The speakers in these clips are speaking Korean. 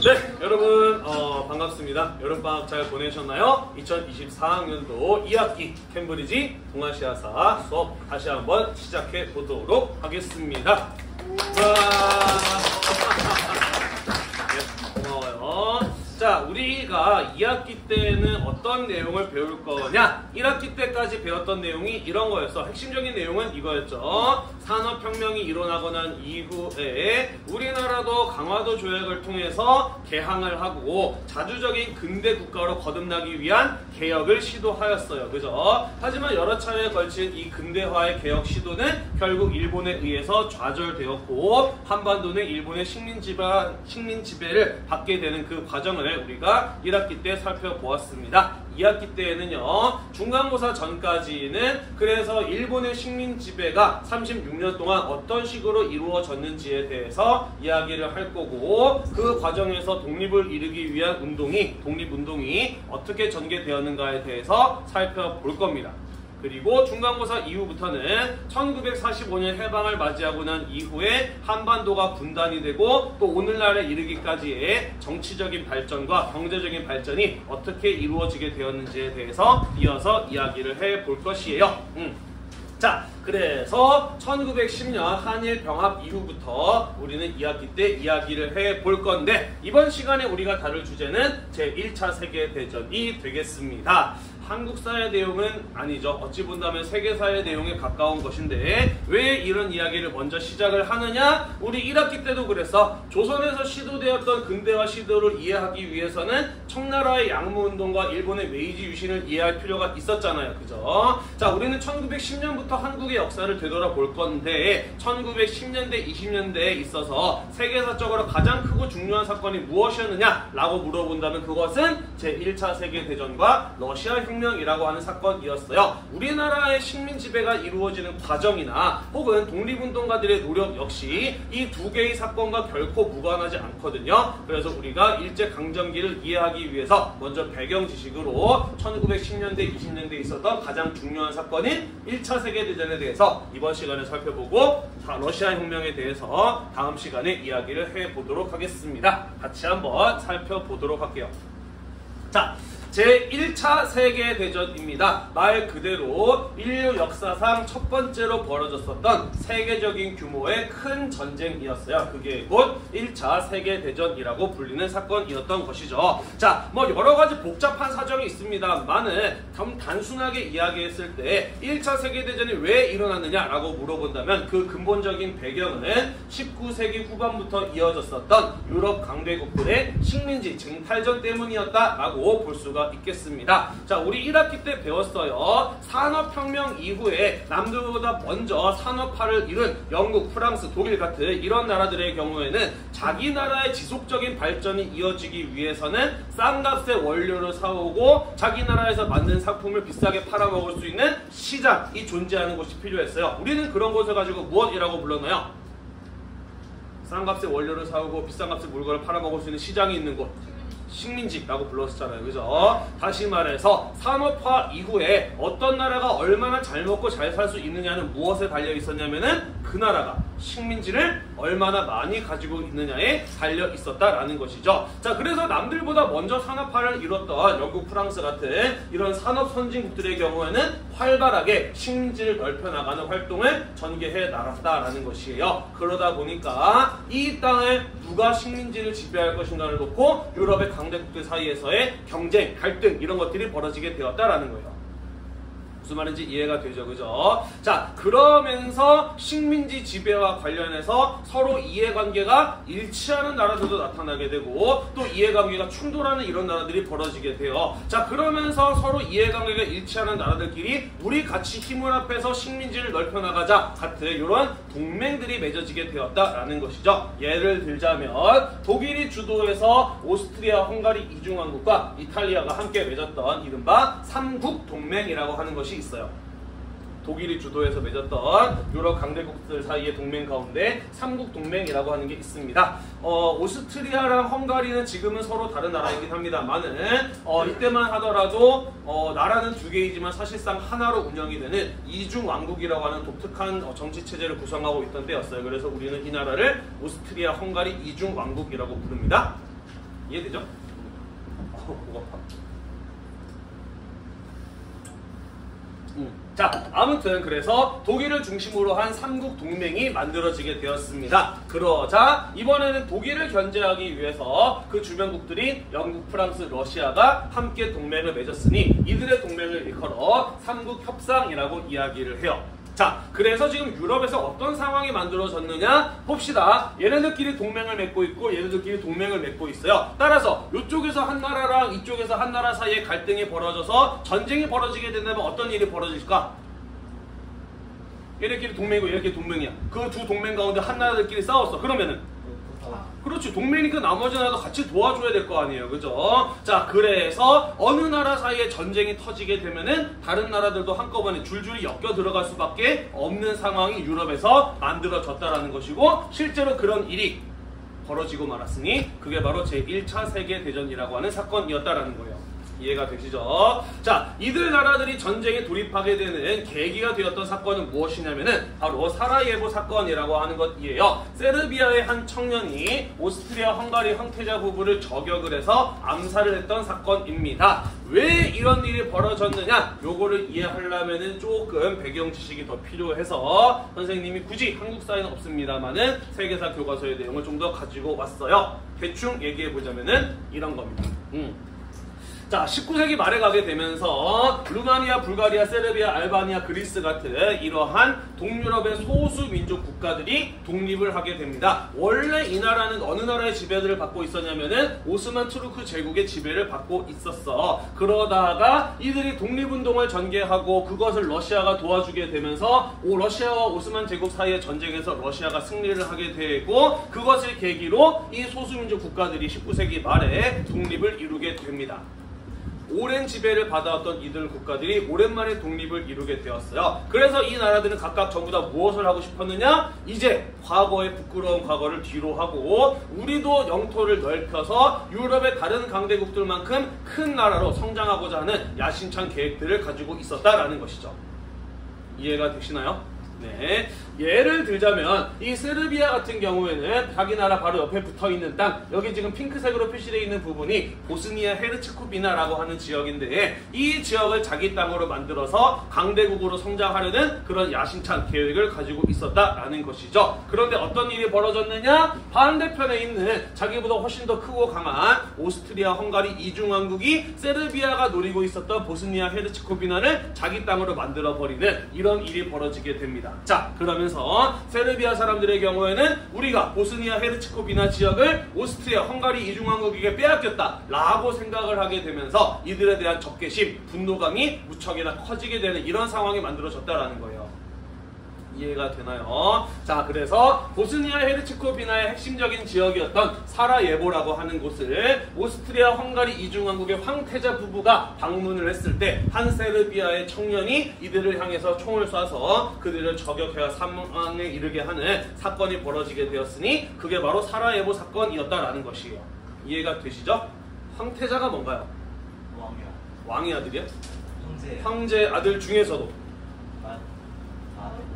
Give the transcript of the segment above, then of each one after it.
네, 여러분 반갑습니다. 여름방학 잘 보내셨나요? 2024학년도 2학기 캠브리지 동아시아사 수업 다시 한번 시작해 보도록 하겠습니다. 네, 고마워요. 자, 우리가 2학기 때는 어떤 내용을 배울 거냐? 1학기 때까지 배웠던 내용이 이런 거였어. 핵심적인 내용은 이거였죠. 산업혁명이 일어나고 난 이후에 우리나라도 강화도 조약을 통해서 개항을 하고 자주적인 근대 국가로 거듭나기 위한 개혁을 시도하였어요. 그죠? 하지만 여러 차례에 걸친 이 근대화의 개혁 시도는 결국 일본에 의해서 좌절되었고 한반도는 일본의 식민 지배를 받게 되는 그 과정을 우리가 1학기 때 살펴보았습니다. 2학기 때에는요, 중간고사 전까지는 그래서 일본의 식민 지배가 36년 동안 어떤 식으로 이루어졌는지에 대해서 이야기를 할 거고, 그 과정에서 독립을 이루기 위한 독립운동이 어떻게 전개되었는가에 대해서 살펴볼 겁니다. 그리고 중간고사 이후부터는 1945년 해방을 맞이하고 난 이후에 한반도가 분단이 되고 또 오늘날에 이르기까지의 정치적인 발전과 경제적인 발전이 어떻게 이루어지게 되었는지에 대해서 이어서 이야기를 해볼 것이에요. 자, 그래서 1910년 한일 병합 이후부터 우리는 2학기 때 이야기를 해볼 건데, 이번 시간에 우리가 다룰 주제는 제1차 세계대전이 되겠습니다. 한국사의 내용은 아니죠. 어찌 본다면 세계사의 내용에 가까운 것인데 왜 이런 이야기를 먼저 시작을 하느냐? 우리 1학기 때도 그랬어. 조선에서 시도되었던 근대화 시도를 이해하기 위해서는 청나라의 양무운동과 일본의 메이지 유신을 이해할 필요가 있었잖아요. 그죠? 자, 우리는 1910년부터 한국의 역사를 되돌아볼 건데 1910년대, 20년대에 있어서 세계사적으로 가장 크고 중요한 사건이 무엇이었느냐? 라고 물어본다면 그것은 제1차 세계대전과 러시아 혁명이라고 하는 사건이었어요. 우리나라의 식민 지배가 이루어지는 과정이나 혹은 독립운동가들의 노력 역시 이 두 개의 사건과 결코 무관하지 않거든요. 그래서 우리가 일제강점기를 이해하기 위해서 먼저 배경 지식으로 1910년대, 20년대에 있었던 가장 중요한 사건인 1차 세계대전에 대해서 이번 시간에 살펴보고 러시아 혁명에 대해서 다음 시간에 이야기를 해보도록 하겠습니다. 같이 한번 살펴보도록 할게요. 자, 제1차 세계대전입니다. 말 그대로 인류 역사상 첫 번째로 벌어졌었던 세계적인 규모의 큰 전쟁이었어요. 그게 곧 1차 세계대전이라고 불리는 사건이었던 것이죠. 자, 뭐 여러 가지 복잡한 사정이 있습니다만은 좀 단순하게 이야기했을 때 1차 세계대전이 왜 일어났느냐라고 물어본다면 그 근본적인 배경은 19세기 후반부터 이어졌었던 유럽 강대국들의 식민지 증탈전 때문이었다라고 볼 수가 있겠습니다. 자, 우리 1학기 때 배웠어요. 산업혁명 이후에 남들보다 먼저 산업화를 이룬 영국, 프랑스, 독일 같은 이런 나라들의 경우에는 자기 나라의 지속적인 발전이 이어지기 위해서는 싼 값의 원료를 사오고 자기 나라에서 만든 상품을 비싸게 팔아먹을 수 있는 시장이 존재하는 곳이 필요했어요. 우리는 그런 곳을 가지고 무엇이라고 불렀나요? 싼 값의 원료를 사오고 비싼 값의 물건을 팔아먹을 수 있는 시장이 있는 곳. 식민지라고 불렀었잖아요. 그죠? 다시 말해서 산업화 이후에 어떤 나라가 얼마나 잘 먹고 잘 살 수 있느냐는 무엇에 달려 있었냐면은 그 나라가 식민지를 얼마나 많이 가지고 있느냐에 달려 있었다라는 것이죠. 자, 그래서 남들보다 먼저 산업화를 이뤘던 영국, 프랑스 같은 이런 산업 선진국들의 경우에는 활발하게 식민지를 넓혀나가는 활동을 전개해 나갔다라는 것이에요. 그러다 보니까 이 땅을 누가 식민지를 지배할 것인가를 놓고 유럽의 강대국들 사이에서의 경쟁, 갈등 이런 것들이 벌어지게 되었다라는 거예요. 무슨 말인지 이해가 되죠, 그죠? 자, 그러면서 식민지 지배와 관련해서 서로 이해관계가 일치하는 나라들도 나타나게 되고 또 이해관계가 충돌하는 이런 나라들이 벌어지게 돼요. 자, 그러면서 서로 이해관계가 일치하는 나라들끼리 우리 같이 힘을 합해서 식민지를 넓혀나가자 같은 이런 동맹들이 맺어지게 되었다라는 것이죠. 예를 들자면 독일이 주도해서 오스트리아, 헝가리 이중왕국과 이탈리아가 함께 맺었던 이른바 삼국동맹이라고 하는 것이 있어요. 독일이 주도해서 맺었던 유럽 강대국들 사이의 동맹 가운데 삼국동맹이라고 하는 게 있습니다. 오스트리아랑 헝가리는 지금은 서로 다른 나라이긴 합니다만은 이때만 하더라도 나라는 두 개이지만 사실상 하나로 운영이 되는 이중왕국이라고 하는 독특한 정치체제를 구성하고 있던 때였어요. 그래서 우리는 이 나라를 오스트리아, 헝가리 이중왕국이라고 부릅니다. 이해되죠? 목 아파. 자, 아무튼 그래서 독일을 중심으로 한 삼국 동맹이 만들어지게 되었습니다. 그러자 이번에는 독일을 견제하기 위해서 그 주변국들인 영국, 프랑스, 러시아가 함께 동맹을 맺었으니 이들의 동맹을 일컬어 삼국 협상이라고 이야기를 해요. 자, 그래서 지금 유럽에서 어떤 상황이 만들어졌느냐 봅시다. 얘네들끼리 동맹을 맺고 있고 얘네들끼리 동맹을 맺고 있어요. 따라서 이쪽에서 한 나라랑 이쪽에서 한 나라 사이에 갈등이 벌어져서 전쟁이 벌어지게 된다면 어떤 일이 벌어질까? 얘네끼리 동맹이고 얘네끼리 동맹이야. 그 두 동맹 가운데 한 나라들끼리 싸웠어. 그러면은 그렇지, 동맹이니까 나머지 나라도 같이 도와줘야 될 거 아니에요, 그죠? 자, 그래서 어느 나라 사이에 전쟁이 터지게 되면은 다른 나라들도 한꺼번에 줄줄이 엮여 들어갈 수밖에 없는 상황이 유럽에서 만들어졌다라는 것이고, 실제로 그런 일이 벌어지고 말았으니 그게 바로 제1차 세계대전이라고 하는 사건이었다라는 거예요. 이해가 되시죠? 자, 이들 나라들이 전쟁에 돌입하게 되는 계기가 되었던 사건은 무엇이냐면은 바로 사라예보 사건이라고 하는 것이에요. 세르비아의 한 청년이 오스트리아 헝가리 황태자 부부를 저격을 해서 암살을 했던 사건입니다. 왜 이런 일이 벌어졌느냐? 요거를 이해하려면은 조금 배경 지식이 더 필요해서 선생님이 굳이 한국사에는 없습니다만은 세계사 교과서의 내용을 좀 더 가지고 왔어요. 대충 얘기해 보자면은 이런 겁니다. 자, 19세기 말에 가게 되면서 루마니아, 불가리아, 세르비아, 알바니아, 그리스 같은 이러한 동유럽의 소수 민족 국가들이 독립을 하게 됩니다. 원래 이 나라는 어느 나라의 지배를 받고 있었냐면은 오스만 투르크 제국의 지배를 받고 있었어. 그러다가 이들이 독립운동을 전개하고 그것을 러시아가 도와주게 되면서 러시아와 오스만 제국 사이의 전쟁에서 러시아가 승리를 하게 되고, 그것을 계기로 이 소수민족 국가들이 19세기 말에 독립을 이루게 됩니다. 오랜 지배를 받아왔던 이들 국가들이 오랜만에 독립을 이루게 되었어요. 그래서 이 나라들은 각각 전부 다 무엇을 하고 싶었느냐? 이제 과거의 부끄러운 과거를 뒤로 하고 우리도 영토를 넓혀서 유럽의 다른 강대국들만큼 큰 나라로 성장하고자 하는 야심찬 계획들을 가지고 있었다라는 것이죠. 이해가 되시나요? 네. 예를 들자면 이 세르비아 같은 경우에는 자기 나라 바로 옆에 붙어있는 땅, 여기 지금 핑크색으로 표시되어 있는 부분이 보스니아 헤르츠코비나라고 하는 지역인데, 이 지역을 자기 땅으로 만들어서 강대국으로 성장하려는 그런 야심찬 계획을 가지고 있었다라는 것이죠. 그런데 어떤 일이 벌어졌느냐? 반대편에 있는 자기보다 훨씬 더 크고 강한 오스트리아, 헝가리 이중왕국이 세르비아가 노리고 있었던 보스니아 헤르츠코비나를 자기 땅으로 만들어버리는 이런 일이 벌어지게 됩니다. 자, 그러면서 세르비아 사람들의 경우에는 우리가 보스니아 헤르츠코비나 지역을 오스트리아, 헝가리 이중왕국에게 빼앗겼다 라고 생각을 하게 되면서 이들에 대한 적개심, 분노감이 무척이나 커지게 되는 이런 상황이 만들어졌다라는 거예요. 이해가 되나요? 자, 그래서 보스니아 헤르츠코비나의 핵심적인 지역이었던 사라예보라고 하는 곳을 오스트리아, 헝가리 이중왕국의 황태자 부부가 방문을 했을 때 한 세르비아의 청년이 이들을 향해서 총을 쏴서 그들을 저격해야 사망에 이르게 하는 사건이 벌어지게 되었으니 그게 바로 사라예보 사건이었다라는 것이에요. 이해가 되시죠? 황태자가 뭔가요? 왕의 아들이야? 황제 아들 중에서도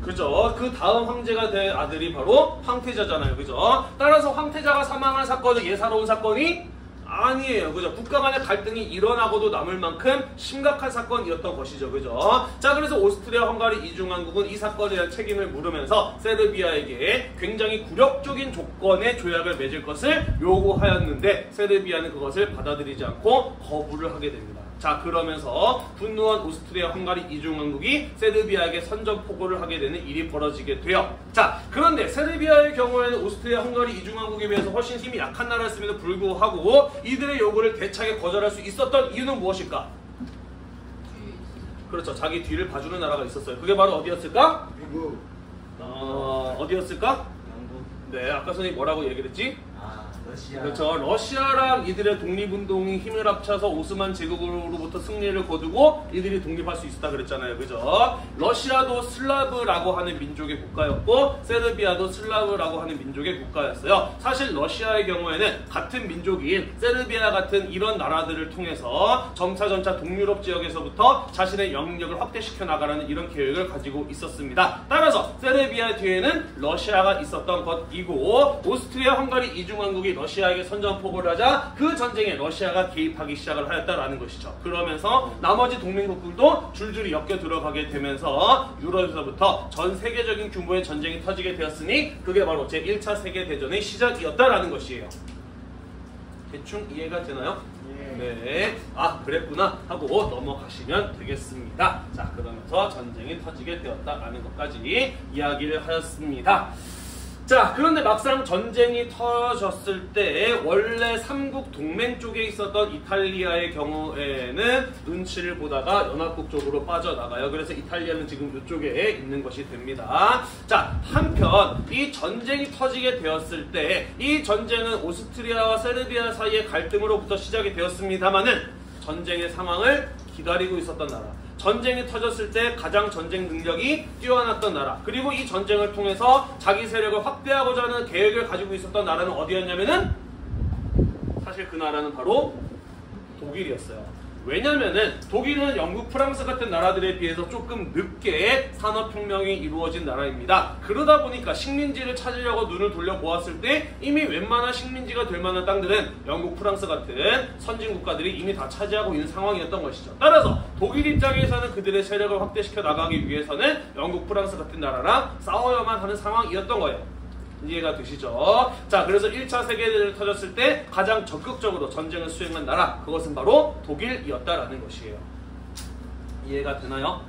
그죠? 그 다음 황제가 될 아들이 바로 황태자잖아요. 그죠? 따라서 황태자가 사망한 사건은 예사로운 사건이 아니에요. 그죠? 국가 간의 갈등이 일어나고도 남을 만큼 심각한 사건이었던 것이죠. 그죠? 자, 그래서 오스트리아, 헝가리 이중왕국은 이 사건에 대한 책임을 물으면서 세르비아에게 굉장히 굴욕적인 조건의 조약을 맺을 것을 요구하였는데 세르비아는 그것을 받아들이지 않고 거부를 하게 됩니다. 자, 그러면서 분노한 오스트리아, 헝가리 이중왕국이 세르비아에게 선전포고를 하게 되는 일이 벌어지게 돼요. 자, 그런데 세르비아의 경우에는 오스트리아, 헝가리 이중왕국에 비해서 훨씬 힘이 약한 나라였음에도 불구하고 이들의 요구를 대차게 거절할 수 있었던 이유는 무엇일까? 그렇죠. 자기 뒤를 봐주는 나라가 있었어요. 그게 바로 어디였을까? 미국. 어디였을까? 영국. 네, 아까 선생님이 뭐라고 얘기를 했지? 러시아. 그렇죠. 러시아랑 이들의 독립운동이 힘을 합쳐서 오스만 제국으로부터 승리를 거두고 이들이 독립할 수 있었다 그랬잖아요. 그죠? 러시아도 슬라브라고 하는 민족의 국가였고 세르비아도 슬라브라고 하는 민족의 국가였어요. 사실 러시아의 경우에는 같은 민족인 세르비아 같은 이런 나라들을 통해서 점차 동유럽 지역에서부터 자신의 영향력을 확대시켜 나가라는 이런 계획을 가지고 있었습니다. 따라서 세르비아 뒤에는 러시아가 있었던 것이고 오스트리아, 헝가리 이중왕국이 러시아에게 선전포고를 하자 그 전쟁에 러시아가 개입하기 시작을 하였다라는 것이죠. 그러면서 나머지 동맹국들도 줄줄이 엮여 들어가게 되면서 유럽에서부터 전 세계적인 규모의 전쟁이 터지게 되었으니 그게 바로 제1차 세계대전의 시작이었다라는 것이에요. 대충 이해가 되나요? 네. 아, 그랬구나 하고 넘어가시면 되겠습니다. 자, 그러면서 전쟁이 터지게 되었다라는 것까지 이야기를 하였습니다. 자, 그런데 막상 전쟁이 터졌을 때 원래 삼국 동맹 쪽에 있었던 이탈리아의 경우에는 눈치를 보다가 연합국 쪽으로 빠져나가요. 그래서 이탈리아는 지금 이쪽에 있는 것이 됩니다. 자, 한편 이 전쟁이 터지게 되었을 때 이 전쟁은 오스트리아와 세르비아 사이의 갈등으로부터 시작이 되었습니다마는 전쟁의 상황을 기다리고 있었던 나라, 전쟁이 터졌을 때 가장 전쟁 능력이 뛰어났던 나라, 그리고 이 전쟁을 통해서 자기 세력을 확대하고자 하는 계획을 가지고 있었던 나라는 어디였냐면은 사실 그 나라는 바로 독일이었어요. 왜냐면은 독일은 영국, 프랑스 같은 나라들에 비해서 조금 늦게 산업혁명이 이루어진 나라입니다. 그러다 보니까 식민지를 찾으려고 눈을 돌려보았을 때 이미 웬만한 식민지가 될 만한 땅들은 영국, 프랑스 같은 선진국가들이 이미 다 차지하고 있는 상황이었던 것이죠. 따라서 독일 입장에서는 그들의 세력을 확대시켜 나가기 위해서는 영국, 프랑스 같은 나라랑 싸워야만 하는 상황이었던 거예요. 이해가 되시죠? 자, 그래서 1차 세계대전이 터졌을 때 가장 적극적으로 전쟁을 수행한 나라, 그것은 바로 독일이었다라는 것이에요. 이해가 되나요?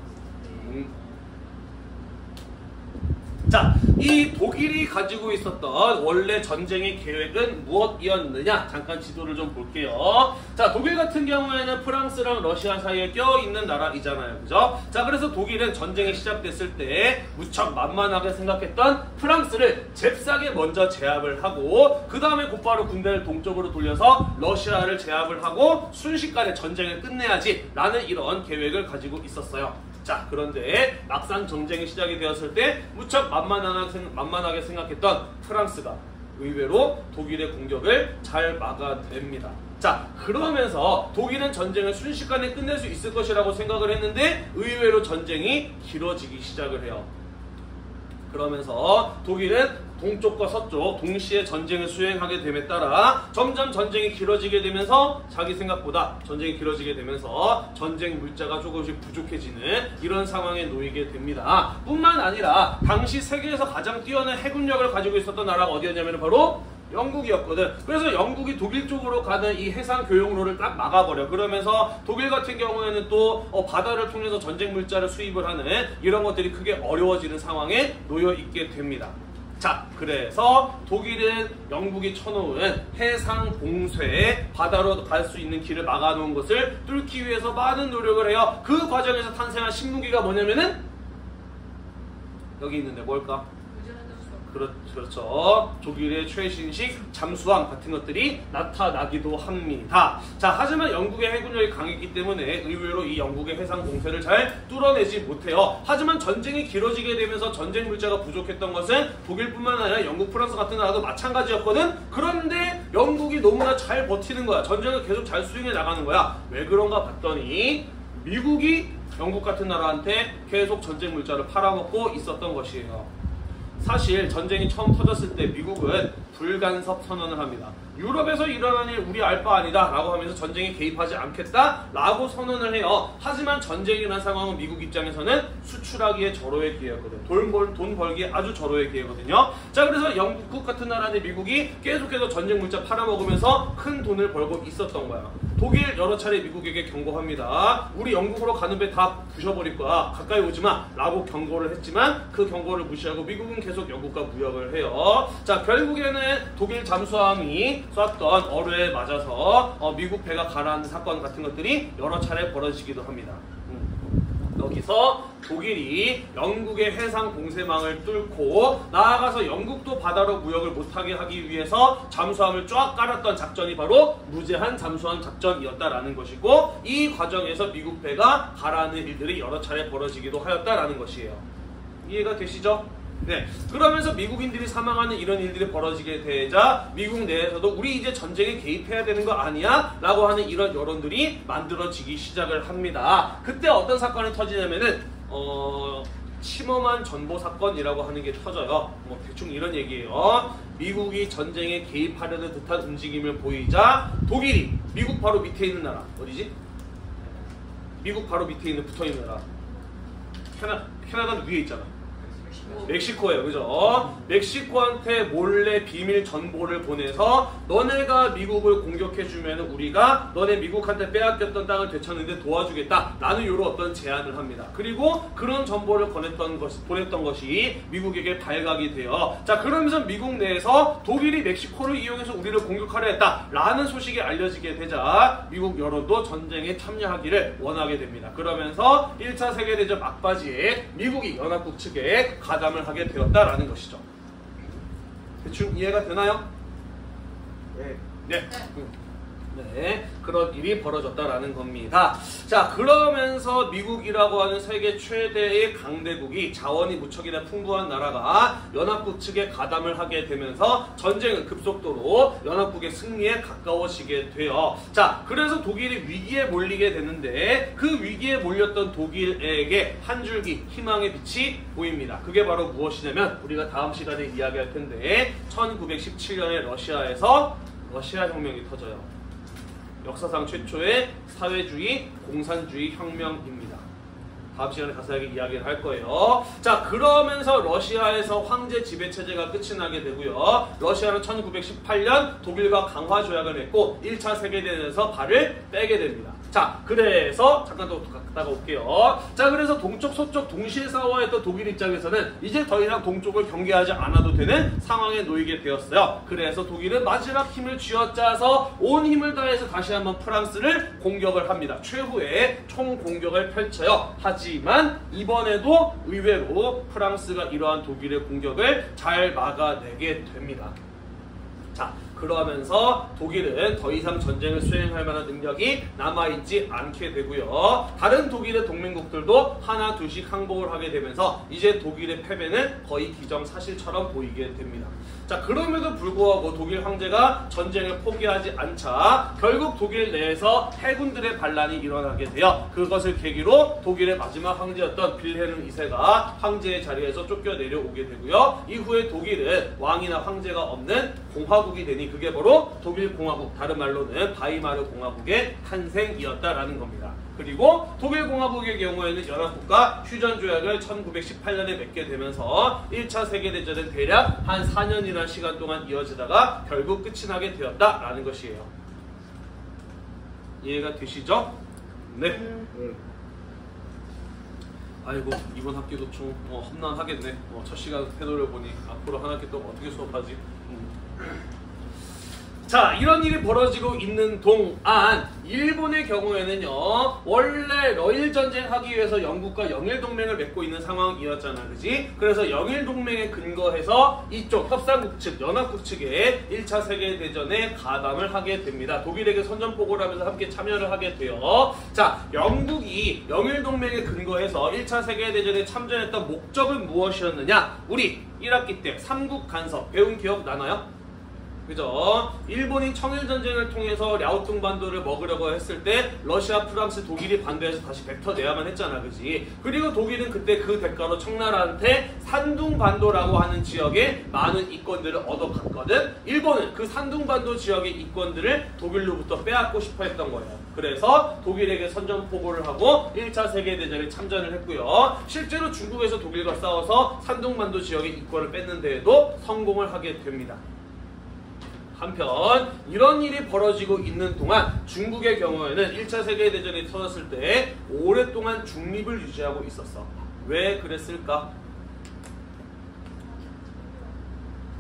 자, 이 독일이 가지고 있었던 원래 전쟁의 계획은 무엇이었느냐? 잠깐 지도를 좀 볼게요. 자, 독일 같은 경우에는 프랑스랑 러시아 사이에 껴있는 나라이잖아요. 그죠? 자, 그래서 독일은 전쟁이 시작됐을 때 무척 만만하게 생각했던 프랑스를 잽싸게 먼저 제압을 하고 그 다음에 곧바로 군대를 동쪽으로 돌려서 러시아를 제압을 하고 순식간에 전쟁을 끝내야지 라는 이런 계획을 가지고 있었어요. 자, 그런데 막상 전쟁이 시작이 되었을 때 무척 만만하게 생각했던 프랑스가 의외로 독일의 공격을 잘 막아냅니다. 자, 그러면서 독일은 전쟁을 순식간에 끝낼 수 있을 것이라고 생각을 했는데 의외로 전쟁이 길어지기 시작을 해요. 그러면서 독일은 동쪽과 서쪽 동시에 전쟁을 수행하게 됨에 따라 점점 전쟁이 길어지게 되면서 자기 생각보다 전쟁이 길어지게 되면서 전쟁 물자가 조금씩 부족해지는 이런 상황에 놓이게 됩니다. 뿐만 아니라 당시 세계에서 가장 뛰어난 해군력을 가지고 있었던 나라가 어디였냐면 바로 영국이었거든. 그래서 영국이 독일 쪽으로 가는 이 해상 교역로를 딱 막아버려. 그러면서 독일 같은 경우에는 또 바다를 통해서 전쟁 물자를 수입을 하는 이런 것들이 크게 어려워지는 상황에 놓여 있게 됩니다. 자, 그래서 독일은 영국이 쳐놓은 해상 봉쇄에 바다로 갈 수 있는 길을 막아놓은 것을 뚫기 위해서 많은 노력을 해요. 그 과정에서 탄생한 신무기가 뭐냐면은 여기 있는데 뭘까? 그렇죠. 독일의 최신식 잠수함 같은 것들이 나타나기도 합니다. 자, 하지만 영국의 해군력이 강했기 때문에 의외로 이 영국의 해상 공세를 잘 뚫어내지 못해요. 하지만 전쟁이 길어지게 되면서 전쟁 물자가 부족했던 것은 독일뿐만 아니라 영국, 프랑스 같은 나라도 마찬가지였거든. 그런데 영국이 너무나 잘 버티는 거야. 전쟁을 계속 잘 수행해 나가는 거야. 왜 그런가 봤더니 미국이 영국 같은 나라한테 계속 전쟁 물자를 팔아먹고 있었던 것이에요. 사실 전쟁이 처음 터졌을 때 미국은 불간섭 선언을 합니다. 유럽에서 일어난 일 우리 알 바 아니다 라고 하면서 전쟁에 개입하지 않겠다 라고 선언을 해요. 하지만 전쟁이 일어난 상황은 미국 입장에서는 수출하기에 절호의 기회거든요. 돈 벌기에 아주 절호의 기회거든요. 자, 그래서 영국 같은 나라는 미국이 계속해서 전쟁 물자 팔아먹으면서 큰 돈을 벌고 있었던 거야. 독일 여러 차례 미국에게 경고합니다. 우리 영국으로 가는 배 다 부셔버릴 거야. 가까이 오지 마 라고 경고를 했지만 그 경고를 무시하고 미국은 계속 영국과 무역을 해요. 자, 결국에는 독일 잠수함이 쐈던 어뢰에 맞아서 미국 배가 가라앉는 사건 같은 것들이 여러 차례 벌어지기도 합니다. 여기서 독일이 영국의 해상 공세망을 뚫고 나아가서 영국도 바다로 무역을 못하게 하기 위해서 잠수함을 쫙 깔았던 작전이 바로 무제한 잠수함 작전이었다라는 것이고, 이 과정에서 미국 배가 가라앉는 일들이 여러 차례 벌어지기도 하였다라는 것이에요. 이해가 되시죠? 네, 그러면서 미국인들이 사망하는 이런 일들이 벌어지게 되자 미국 내에서도 우리 이제 전쟁에 개입해야 되는 거 아니야? 라고 하는 이런 여론들이 만들어지기 시작을 합니다. 그때 어떤 사건이 터지냐면은 침범한 전보 사건이라고 하는 게 터져요. 뭐 대충 이런 얘기예요. 미국이 전쟁에 개입하려는 듯한 움직임을 보이자 독일이 미국 바로 밑에 있는 나라 어디지? 미국 바로 밑에 있는 붙어있는 나라 캐나다는 위에 있잖아. 멕시코예요. 그죠? 멕시코한테 몰래 비밀 정보를 보내서 너네가 미국을 공격해주면 우리가 너네 미국한테 빼앗겼던 땅을 되찾는데 도와주겠다 라는 이런 어떤 제안을 합니다. 그리고 그런 정보를 보냈던 것이 미국에게 발각이 돼요. 자, 그러면서 미국 내에서 독일이 멕시코를 이용해서 우리를 공격하려 했다 라는 소식이 알려지게 되자 미국 여론도 전쟁에 참여하기를 원하게 됩니다. 그러면서 1차 세계대전 막바지에 미국이 연합국 측에 가담을 하게 되었다라는 것이죠. 대충 이해가 되나요? 네. 네, 그런 일이 벌어졌다라는 겁니다. 자, 그러면서 미국이라고 하는 세계 최대의 강대국이 자원이 무척이나 풍부한 나라가 연합국 측에 가담을 하게 되면서 전쟁은 급속도로 연합국의 승리에 가까워지게 돼요. 자, 그래서 독일이 위기에 몰리게 되는데 그 위기에 몰렸던 독일에게 한 줄기 희망의 빛이 보입니다. 그게 바로 무엇이냐면 우리가 다음 시간에 이야기할 텐데 1917년에 러시아에서 러시아 혁명이 터져요. 역사상 최초의 사회주의, 공산주의 혁명입니다. 다음 시간에 자세하게 이야기를 할 거예요. 자, 그러면서 러시아에서 황제 지배체제가 끝이 나게 되고요. 러시아는 1918년 독일과 강화 조약을 맺고 1차 세계대전에서 발을 빼게 됩니다. 자, 그래서 잠깐 더 갔다가 올게요. 자, 그래서 동쪽, 서쪽 동시에 싸워했던 독일 입장에서는 이제 더 이상 동쪽을 경계하지 않아도 되는 상황에 놓이게 되었어요. 그래서 독일은 마지막 힘을 쥐어짜서 온 힘을 다해서 다시 한번 프랑스를 공격을 합니다. 최후의 총공격을 펼쳐요. 하지만 이번에도 의외로 프랑스가 이러한 독일의 공격을 잘 막아내게 됩니다. 자, 그러면서 독일은 더 이상 전쟁을 수행할 만한 능력이 남아있지 않게 되고요. 다른 독일의 동맹국들도 하나 둘씩 항복을 하게 되면서 이제 독일의 패배는 거의 기정사실처럼 보이게 됩니다. 자, 그럼에도 불구하고 독일 황제가 전쟁을 포기하지 않자 결국 독일 내에서 해군들의 반란이 일어나게 돼요. 그것을 계기로 독일의 마지막 황제였던 빌헬름 2세가 황제의 자리에서 쫓겨내려오게 되고요. 이후에 독일은 왕이나 황제가 없는 공화국이 되니 그게 바로 독일공화국, 다른 말로는 바이마르 공화국의 탄생이었다라는 겁니다. 그리고 독일공화국의 경우에는 연합국과 휴전조약을 1918년에 맺게 되면서 1차 세계대전은 대략 한 4년이라는 시간 동안 이어지다가 결국 끝이 나게 되었다라는 것이에요. 이해가 되시죠? 네. 아이고, 이번 학기도 좀 험난하겠네. 첫 시간 태도를 보니 앞으로 한 학기 동안 어떻게 수업하지? 자, 이런 일이 벌어지고 있는 동안 일본의 경우에는요, 원래 러일 전쟁하기 위해서 영국과 영일동맹을 맺고 있는 상황이었잖아, 그지? 그래서 영일동맹에 근거해서 이쪽 협상국 측, 연합국 측에 1차 세계대전에 가담을 하게 됩니다. 독일에게 선전포고를 하면서 함께 참여를 하게 돼요. 자, 영국이 영일동맹에 근거해서 1차 세계대전에 참전했던 목적은 무엇이었느냐? 우리 1학기 때 삼국 간섭 배운 기억 나나요? 그죠? 일본이 청일전쟁을 통해서 랴오뚱 반도를 먹으려고 했을 때 러시아, 프랑스, 독일이 반대해서 다시 뱉어내야만 했잖아, 그지? 그리고 독일은 그때 그 대가로 청나라한테 산둥반도라고 하는 지역에 많은 이권들을 얻어갔거든? 일본은 그 산둥반도 지역의 이권들을 독일로부터 빼앗고 싶어 했던 거예요. 그래서 독일에게 선전포고를 하고 1차 세계대전에 참전을 했고요. 실제로 중국에서 독일과 싸워서 산둥반도 지역의 이권을 뺏는 데에도 성공을 하게 됩니다. 한편 이런 일이 벌어지고 있는 동안 중국의 경우에는 1차 세계대전이 터졌을 때 오랫동안 중립을 유지하고 있었어. 왜 그랬을까?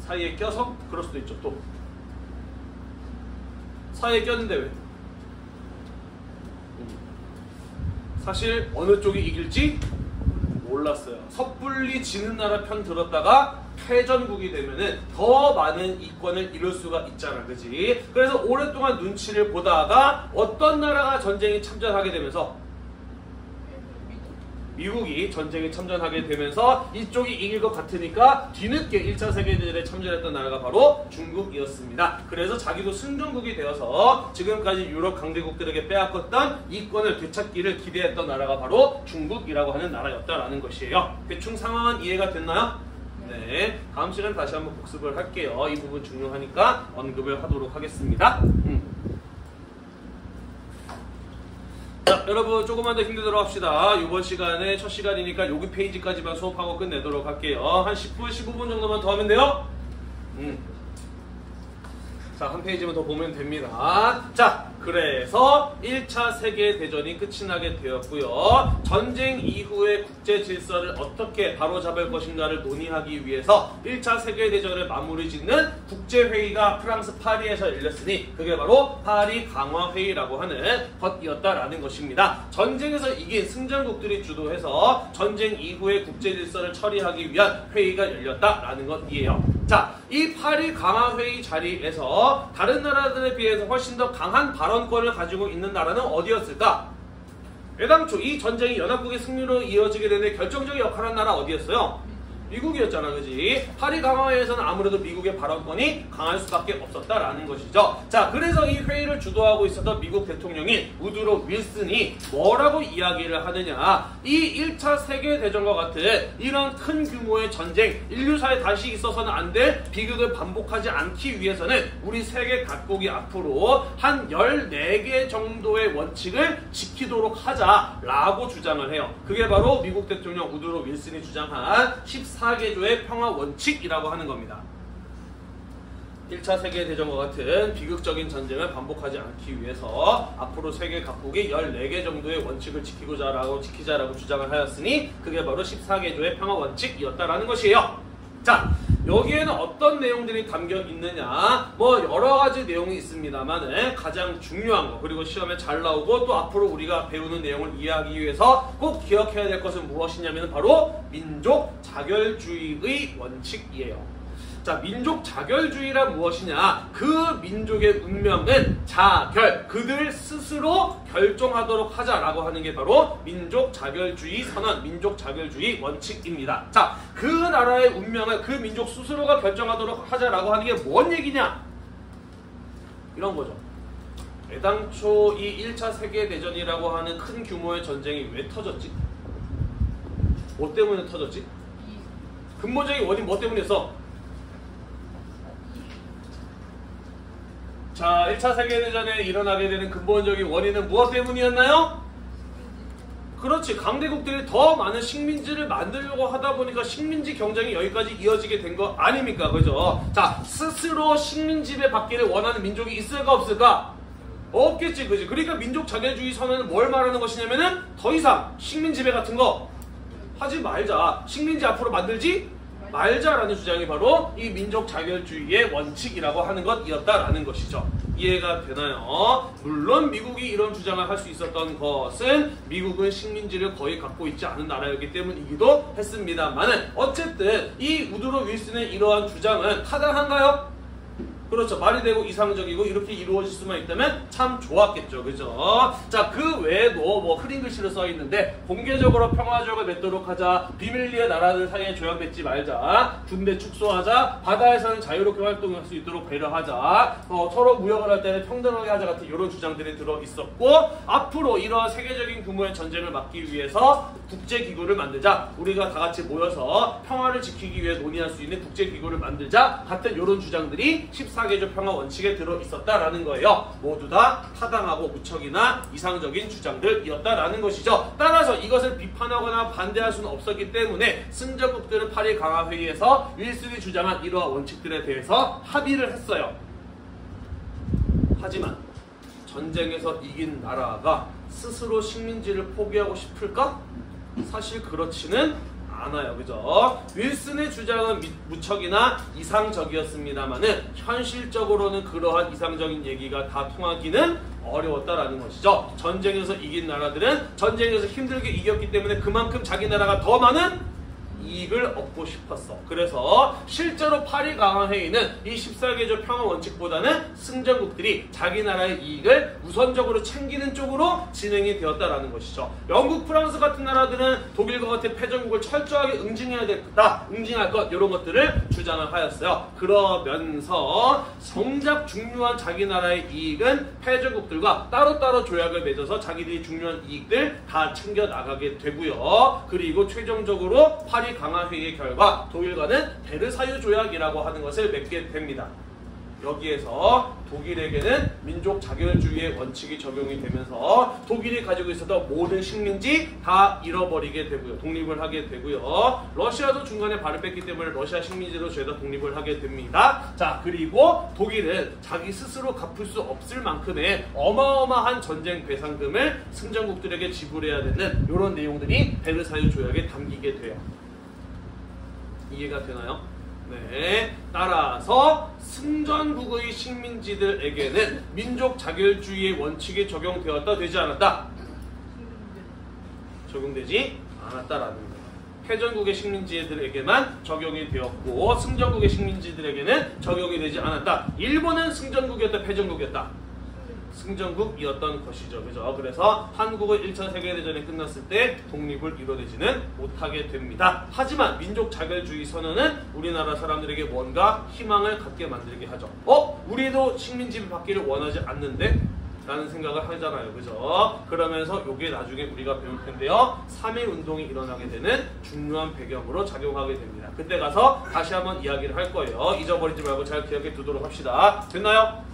사이에 껴서? 그럴 수도 있죠. 또 사이에 꼈는데 왜? 사실 어느 쪽이 이길지 몰랐어요. 섣불리 지는 나라 편 들었다가 패전국이 되면은 더 많은 이권을 이룰 수가 있잖아, 그지? 그래서 오랫동안 눈치를 보다가 어떤 나라가 전쟁에 참전하게 되면서 미국이 전쟁에 참전하게 되면서 이쪽이 이길 것 같으니까 뒤늦게 1차 세계대전에 참전했던 나라가 바로 중국이었습니다. 그래서 자기도 승전국이 되어서 지금까지 유럽 강대국들에게 빼앗겼던 이권을 되찾기를 기대했던 나라가 바로 중국이라고 하는 나라였다라는 것이에요. 대충 상황은 이해가 됐나요? 네, 다음 시간 다시 한번 복습을 할게요. 이 부분 중요하니까 언급을 하도록 하겠습니다. 자, 여러분 조금만 더 힘내도록 합시다. 이번 시간에 첫 시간이니까 여기 페이지까지만 수업하고 끝내도록 할게요. 한 10분, 15분 정도만 더 하면 돼요. 자, 한 페이지만 더 보면 됩니다. 자, 그래서 1차 세계대전이 끝이 나게 되었고요. 전쟁 이후의 국제 질서를 어떻게 바로잡을 것인가를 논의하기 위해서 1차 세계대전을 마무리 짓는 국제회의가 프랑스 파리에서 열렸으니 그게 바로 파리 강화회의라고 하는 것이었다라는 것입니다. 전쟁에서 이긴 승전국들이 주도해서 전쟁 이후의 국제 질서를 처리하기 위한 회의가 열렸다라는 것이에요. 자, 이 파리 강화회의 자리에서 다른 나라들에 비해서 훨씬 더 강한 발언권을 가지고 있는 나라는 어디였을까? 애당초 이 전쟁이 연합국의 승리로 이어지게 되는 결정적인 역할을 한 나라 어디였어요? 미국이었잖아, 그지? 파리 강화회에서는 아무래도 미국의 발언권이 강할 수밖에 없었다라는 것이죠. 자, 그래서 이 회의를 주도하고 있었던 미국 대통령인 우드로 윌슨이 뭐라고 이야기를 하느냐? 이 1차 세계대전과 같은 이런 큰 규모의 전쟁, 인류사에 다시 있어서는 안 될 비극을 반복하지 않기 위해서는 우리 세계 각국이 앞으로 한 14개 정도의 원칙을 지키도록 하자라고 주장을 해요. 그게 바로 미국 대통령 우드로 윌슨이 주장한 14개조의 평화 원칙이라고 하는 겁니다. 1차 세계대전과 같은 비극적인 전쟁을 반복하지 않기 위해서 앞으로 세계 각국이 14개 정도의 원칙을 지키자라고 주장을 하였으니 그게 바로 14개조의 평화 원칙이었다라는 것이에요. 자, 여기에는 어떤 내용들이 담겨 있느냐, 뭐 여러 가지 내용이 있습니다만 가장 중요한 거, 그리고 시험에 잘 나오고 또 앞으로 우리가 배우는 내용을 이해하기 위해서 꼭 기억해야 될 것은 무엇이냐면 바로 민족 자결주의의 원칙이에요. 자, 민족 자결주의란 무엇이냐? 그 민족의 운명은 자결, 그들 스스로 결정하도록 하자라고 하는 게 바로 민족 자결주의 선언, 민족 자결주의 원칙입니다. 자, 그 나라의 운명을 그 민족 스스로가 결정하도록 하자라고 하는 게 뭔 얘기냐? 이런 거죠. 애당초 이 1차 세계대전이라고 하는 큰 규모의 전쟁이 왜 터졌지? 뭐 때문에 터졌지? 근본적인 원인 뭐 때문이었어? 자, 1차 세계대전에 일어나게 되는 근본적인 원인은 무엇 때문이었나요? 그렇지, 강대국들이 더 많은 식민지를 만들려고 하다 보니까 식민지 경쟁이 여기까지 이어지게 된 거 아닙니까? 그죠? 자, 스스로 식민지배 받기를 원하는 민족이 있을까 없을까? 없겠지, 그지? 그러니까 민족 자결주의 선언은 뭘 말하는 것이냐면은 더 이상 식민지배 같은 거 하지 말자. 식민지 앞으로 만들지 말자라는 주장이 바로 이 민족 자결주의의 원칙이라고 하는 것이었다라는 것이죠. 이해가 되나요? 물론 미국이 이런 주장을 할 수 있었던 것은 미국은 식민지를 거의 갖고 있지 않은 나라였기 때문이기도 했습니다만은 어쨌든 이 우드로 윌슨의 이러한 주장은 타당한가요? 그렇죠. 말이 되고 이상적이고 이렇게 이루어질 수만 있다면 참 좋았겠죠. 그죠? 자, 그 외에도 뭐 흐린 글씨로 써 있는데 공개적으로 평화적을 맺도록 하자, 비밀리에 나라들 사이에 조약맺지 말자, 군대 축소하자, 바다에서는 자유롭게 활동할 수 있도록 배려하자, 서로 무역을 할 때는 평등하게 하자 같은 이런 주장들이 들어 있었고, 앞으로 이러한 세계적인 규모의 전쟁을 막기 위해서 국제기구를 만들자, 우리가 다 같이 모여서 평화를 지키기 위해 논의할 수 있는 국제기구를 만들자 같은 이런 주장들이 14개조 평화 원칙에 들어 있었다라는 거예요. 모두 다 타당하고 무척이나 이상적인 주장들이었다라는 것이죠. 따라서 이것을 비판하거나 반대할 수는 없었기 때문에 승전국들은 파리 강화회의에서 윌슨이 주장한 이러한 원칙들에 대해서 합의를 했어요. 하지만 전쟁에서 이긴 나라가 스스로 식민지를 포기하고 싶을까? 사실 그렇지는 않아요. 그죠? 윌슨의 주장은 무척이나 이상적이었습니다만은 현실적으로는 그러한 이상적인 얘기가 다 통하기는 어려웠다라는 것이죠. 전쟁에서 이긴 나라들은 전쟁에서 힘들게 이겼기 때문에 그만큼 자기 나라가 더 많은 이익을 얻고 싶었어. 그래서 실제로 파리 강화회의는 이 14개조 평화 원칙보다는 승전국들이 자기 나라의 이익을 우선적으로 챙기는 쪽으로 진행이 되었다라는 것이죠. 영국, 프랑스 같은 나라들은 독일과 같은 패전국을 철저하게 응징해야 되겠다, 응징할 것, 이런 것들을 주장을 하였어요. 그러면서 정작 중요한 자기 나라의 이익은 패전국들과 따로따로 조약을 맺어서 자기들이 중요한 이익들 다 챙겨 나가게 되고요. 그리고 최종적으로 파리 강화회의의 결과 독일과는 베르사유 조약이라고 하는 것을 맺게 됩니다. 여기에서 독일에게는 민족 자결주의의 원칙이 적용이 되면서 독일이 가지고 있었던 모든 식민지 다 잃어버리게 되고요. 독립을 하게 되고요. 러시아도 중간에 발을 뺐기 때문에 러시아 식민지로 죄다 독립을 하게 됩니다. 자, 그리고 독일은 자기 스스로 갚을 수 없을 만큼의 어마어마한 전쟁 배상금을 승전국들에게 지불해야 되는 이런 내용들이 베르사유 조약에 담기게 돼요. 이해가 되나요? 네. 따라서 승전국의 식민지들에게는 민족 자결주의의 원칙이 적용되었다, 되지 않았다? 적용되지 않았다라는 거예요. 패전국의 식민지들에게만 적용이 되었고 승전국의 식민지들에게는 적용이 되지 않았다. 일본은 승전국이었다, 패전국이었다? 승전국이었던 것이죠. 그죠? 그래서 한국은 1차 세계대전이 끝났을 때 독립을 이뤄내지는 못하게 됩니다. 하지만 민족 자결주의 선언은 우리나라 사람들에게 뭔가 희망을 갖게 만들게 하죠. 우리도 식민지 받기를 원하지 않는데? 라는 생각을 하잖아요. 그죠? 그러면서 이게 나중에 우리가 배울 텐데요. 3.1 운동이 일어나게 되는 중요한 배경으로 작용하게 됩니다. 그때 가서 다시 한번 이야기를 할 거예요. 잊어버리지 말고 잘 기억해 두도록 합시다. 됐나요?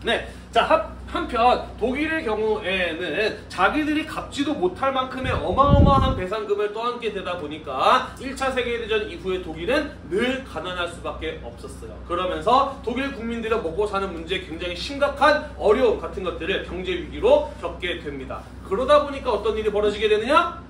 네. 자, 한편 독일의 경우에는 자기들이 갚지도 못할 만큼의 어마어마한 배상금을 떠안게 되다 보니까 1차 세계대전 이후에 독일은 늘 가난할 수밖에 없었어요. 그러면서 독일 국민들의 먹고 사는 문제에 굉장히 심각한 어려움 같은 것들을 경제 위기로 겪게 됩니다. 그러다 보니까 어떤 일이 벌어지게 되느냐?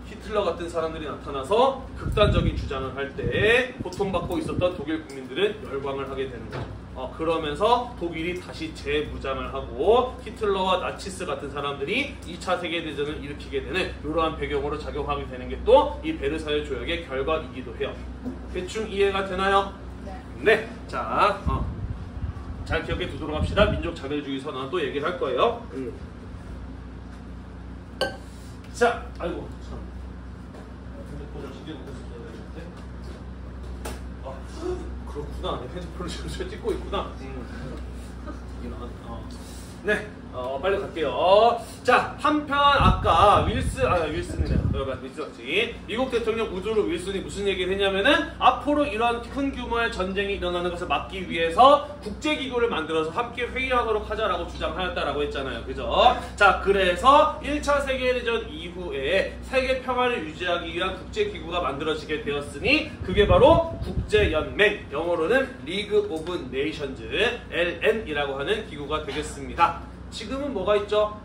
히틀러 같은 사람들이 나타나서 극단적인 주장을 할 때 고통받고 있었던 독일 국민들은 열광을 하게 되는 거죠. 그러면서 독일이 다시 재무장을 하고 히틀러와 나치스 같은 사람들이 2차 세계대전을 일으키게 되는 이러한 배경으로 작용하게 되는 게 또 이 베르사유 조약의 결과이기도 해요. 대충 이해가 되나요? 네. 자, 잘 기억해 두도록 합시다. 민족 자결주의 선언 또 얘기를 할 거예요. 자, 아이고 참. 그렇구나. 핸드폰을 지금 찍고 있구나. 네. 빨리 갈게요. 자, 한편 아까 윌슨이네요. 윌슨이지. 미국 대통령 우드로 윌슨이 무슨 얘기를 했냐면은 앞으로 이런 큰 규모의 전쟁이 일어나는 것을 막기 위해서 국제기구를 만들어서 함께 회의하도록 하자라고 주장하였다라고 했잖아요. 그죠? 자, 그래서 1차 세계대전 이후에 세계 평화를 유지하기 위한 국제기구가 만들어지게 되었으니 그게 바로 국제연맹, 영어로는 리그 오브 네이션즈, LN이라고 하는 기구가 되겠습니다. 지금은 뭐가 있죠?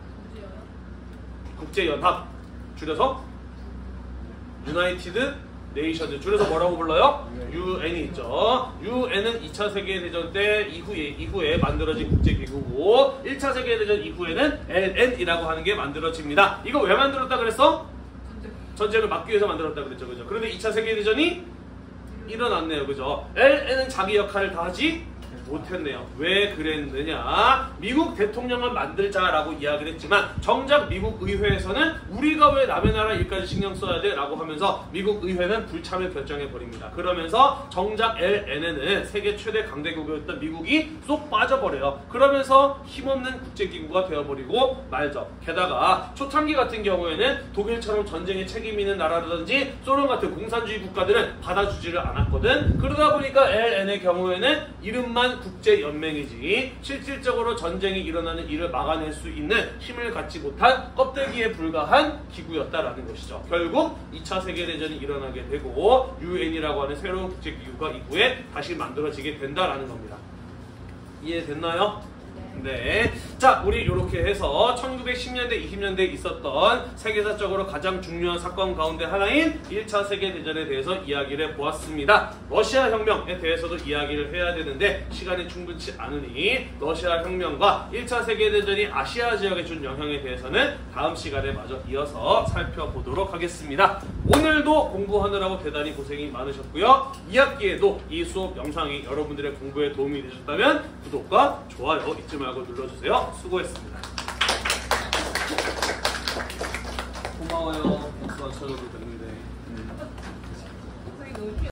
국제연합, 줄여서 유나이티드 네이션즈, 줄여서 뭐라고 불러요? UN이 있죠. UN은 2차 세계대전 때 이후에 만들어진 국제기구고 1차 세계대전 이후에는 LN이라고 하는 게 만들어집니다. 이거 왜 만들었다 그랬어? 전쟁을 막기 위해서 만들었다 그랬죠. 그죠? 그런데 2차 세계대전이 일어났네요. 그죠? LN은 자기 역할을 다 하지 못했네요. 왜 그랬느냐? 미국 대통령을 만들자라고 이야기를 했지만 정작 미국 의회에서는 우리가 왜 남의 나라 일까지 신경 써야 돼? 라고 하면서 미국 의회는 불참을 결정해버립니다. 그러면서 정작 LN에는 세계 최대 강대국이었던 미국이 쏙 빠져버려요. 그러면서 힘없는 국제기구가 되어버리고 말죠. 게다가 초창기 같은 경우에는 독일처럼 전쟁에 책임 있는 나라라든지 소련 같은 공산주의 국가들은 받아주지를 않았거든. 그러다 보니까 LN의 경우에는 이름만 국제연맹이지 실질적으로 전쟁이 일어나는 일을 막아낼 수 있는 힘을 갖지 못한 껍데기에 불과한 기구였다라는 것이죠. 결국 2차 세계대전이 일어나게 되고 UN이라고 하는 새로운 국제기구가 이후에 다시 만들어지게 된다라는 겁니다. 이해됐나요? 네. 자, 우리 이렇게 해서 1910년대, 20년대에 있었던 세계사적으로 가장 중요한 사건 가운데 하나인 1차 세계대전에 대해서 이야기를 보았습니다. 러시아 혁명에 대해서도 이야기를 해야 되는데 시간이 충분치 않으니 러시아 혁명과 1차 세계대전이 아시아 지역에 준 영향에 대해서는 다음 시간에 마저 이어서 살펴보도록 하겠습니다. 오늘도 공부하느라고 대단히 고생이 많으셨고요. 2학기에도 이 수업 영상이 여러분들의 공부에 도움이 되셨다면 구독과 좋아요 잊지 말고 눌러주세요. 수고했습니다. 고마워요. 박수 안 쳐줘도 되는데.